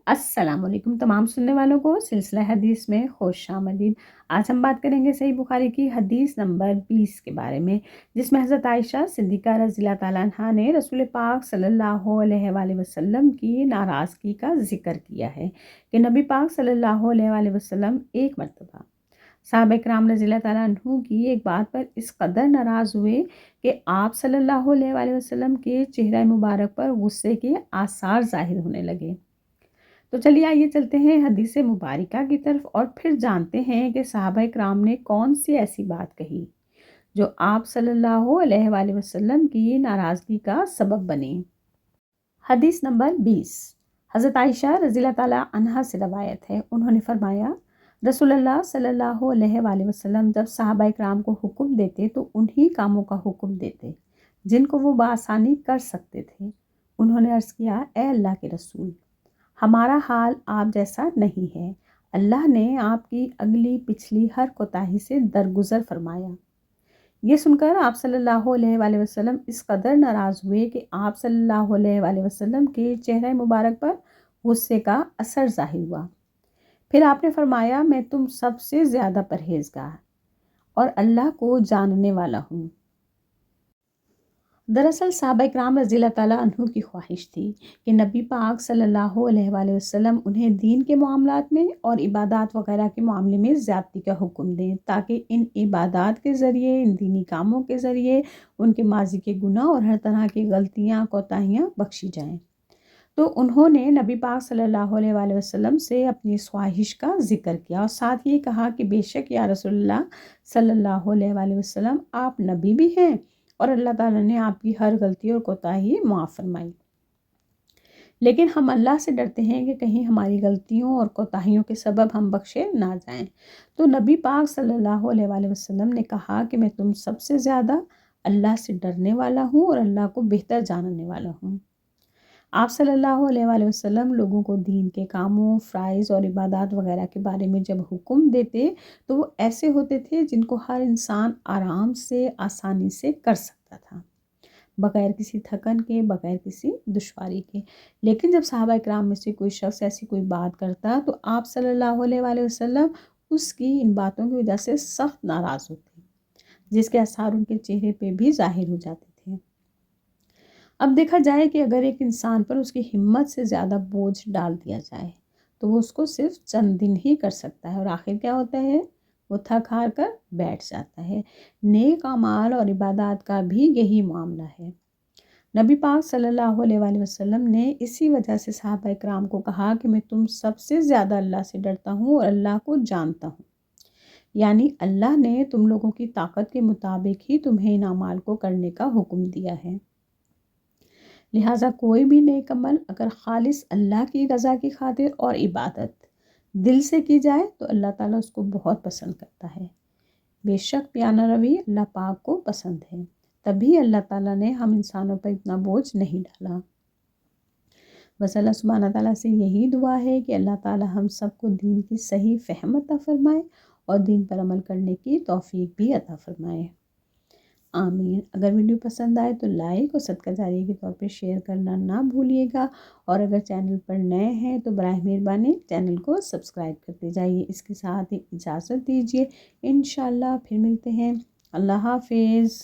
السلام علیکم تمام سننے والوں کو سلسلہ حدیث میں خوش آمدید۔ آج ہم بات کریں گے صحیح بخاری کی حدیث نمبر 20 کے بارے میں، جس میں حضرت عائشہ صدیقہ رضی اللہ تعالیٰ عنہا نے رسول پاک صلی اللہ علیہ وآلہ وسلم کی ناراضگی کا ذکر کیا ہے کہ نبی پاک صلی اللہ علیہ وآلہ وسلم ایک مرتبہ صحابہ کرام رضی اللہ تعالیٰ عنہ کی ایک بات پر اس قدر ناراض ہوئے کہ آپ صلی اللہ علیہ وآلہ وسلم کے چہرہ مبارک پر غصے کے آثار ظاہر ہونے لگے۔ تو چلیے آئیے چلتے ہیں حدیث مبارکہ کی طرف اور پھر جانتے ہیں کہ صحابہ کرام نے کون سی ایسی بات کہی جو آپ صلی اللہ علیہ وآلہ وسلم کی ناراضگی کا سبب بنے۔ حدیث نمبر 20 حضرت عائشہ رضی اللہ تعالیٰ عنہا سے روایت ہے، انہوں نے فرمایا رسول اللہ صلی اللہ علیہ وآلہ وسلم جب صحابہ کرام کو حکم دیتے تو انہی کاموں کا حکم دیتے جن کو وہ بآسانی کر سکتے تھے۔ انہوں نے عرض کیا، اے اللہ کے رسول، ہمارا حال آپ جیسا نہیں ہے۔ اللہ نے آپ کی اگلی پچھلی ہر کوتاہی سے درگزر فرمایا۔ یہ سن کر آپ صلی اللہ علیہ وآلہ وسلم اس قدر ناراض ہوئے کہ آپ صلی اللہ علیہ وآلہ وسلم کے چہرہ مبارک پر غصے کا اثر ظاہر ہوا۔ پھر آپ نے فرمایا، میں تم سب سے زیادہ پرہیزگار اور اللہ کو جاننے والا ہوں۔ دراصل صحابہ کرام رضی اللہ تعالیٰ عنہ کی خواہش تھی کہ نبی پاک صلی اللہ علیہ وآلہ وسلم انہیں دین کے معاملات میں اور عبادات وغیرہ کے معاملے میں زیادتی کا حکم دیں، تاکہ ان عبادات کے ذریعے، ان دینی کاموں کے ذریعے ان کے ماضی کے گناہ اور ہر طرح کی غلطیاں کوتاہیاں بخشی جائیں۔ تو انہوں نے نبی پاک صلی اللہ علیہ وآلہ وسلم سے اپنی اس خواہش کا ذکر کیا اور ساتھ یہ کہا کہ بے شک یا رسول اللہ صلی اللہ علیہ وآلہ وسلم، آپ نبی بھی ہیں اور اللہ تعالیٰ نے آپ کی ہر غلطی اور کوتاہی معاف فرمائی، لیکن ہم اللہ سے ڈرتے ہیں کہ کہیں ہماری غلطیوں اور کوتاہیوں کے سبب ہم بخشے نہ جائیں۔ تو نبی پاک صلی اللہ علیہ وآلہ وسلم نے کہا کہ میں تم سب سے زیادہ اللہ سے ڈرنے والا ہوں اور اللہ کو بہتر جاننے والا ہوں۔ آپ صلی اللہ علیہ وآلہ وسلم لوگوں کو دین کے کاموں، فرائض اور عبادات وغیرہ کے بارے میں جب حکم دیتے تو وہ ایسے ہوتے تھے جن کو ہر انسان آرام سے، آسانی سے کر سکتا تھا، بغیر کسی تھکن کے، بغیر کسی دشواری کے۔ لیکن جب صحابہ کرام میں سے کوئی شخص ایسی کوئی بات کرتا تو آپ صلی اللہ علیہ وآلہ وسلم اس کی ان باتوں کی وجہ سے سخت ناراض ہوتے، جس کے اثار ان کے چہرے پہ بھی ظاہر ہو جاتے تھے۔ اب دیکھا جائے کہ اگر ایک انسان پر اس کی ہمت سے زیادہ بوجھ ڈال دیا جائے تو وہ اس کو صرف چند دن ہی کر سکتا ہے، اور آخر کیا ہوتا ہے، وہ تھک ہار کر بیٹھ جاتا ہے۔ نیک اعمال اور عبادات کا بھی یہی معاملہ ہے۔ نبی پاک صلی اللہ علیہ وآلہ وسلم نے اسی وجہ سے صحابہ کرام کو کہا کہ میں تم سب سے زیادہ اللہ سے ڈرتا ہوں اور اللہ کو جانتا ہوں، یعنی اللہ نے تم لوگوں کی طاقت کے مطابق ہی تمہیں ان اعمال کو کرنے کا حکم دیا ہے۔ لہٰذا کوئی بھی نیک عمل اگر خالص اللہ کی رضا کی خاطر اور عبادت دل سے کی جائے تو اللہ تعالیٰ اس کو بہت پسند کرتا ہے۔ بے شک پیانہ روی اللہ پاک کو پسند ہے، تبھی اللہ تعالیٰ نے ہم انسانوں پر اتنا بوجھ نہیں ڈالا۔ بس اللہ سبحانہ تعالیٰ سے یہی دعا ہے کہ اللہ تعالیٰ ہم سب کو دین کی صحیح فہم عطا فرمائے اور دین پر عمل کرنے کی توفیق بھی عطا فرمائے، آمین۔ اگر ویڈیو پسند آئے تو لائک اور صدقہ جاریہ کے طور پہ شیئر کرنا نہ بھولیے گا، اور اگر چینل پر نئے ہیں تو براہ مہربانی چینل کو سبسکرائب کرتے جائیے۔ اس کے ساتھ ہی اجازت دیجیے، انشاءاللہ پھر ملتے ہیں۔ اللہ حافظ۔